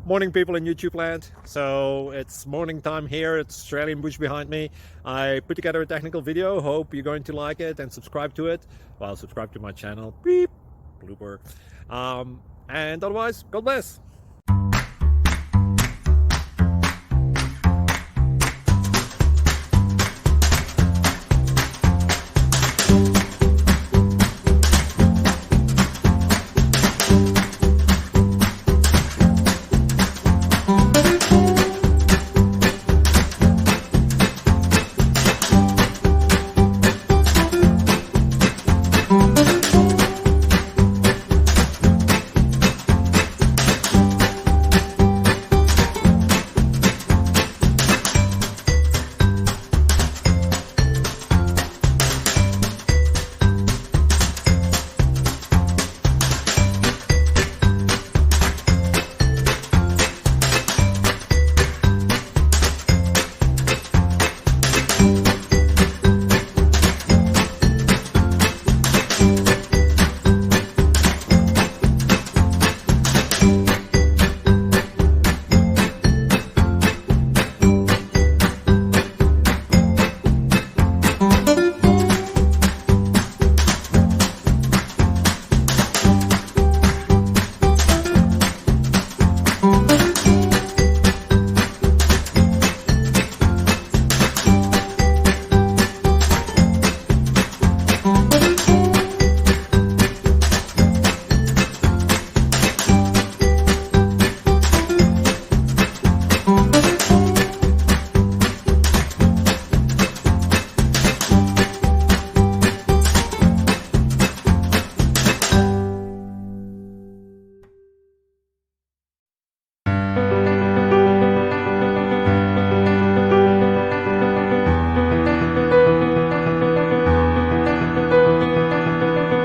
Morning, people in YouTube land. So it's morning time here. It's Australian bush behind me. I put together a technical video. Hope you're going to like it and subscribe to it. Well, subscribe to my channel. Beep, blooper. And otherwise, God bless.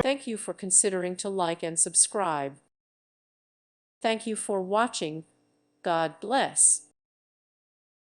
Thank you for considering to like and subscribe. Thank you for watching. God bless.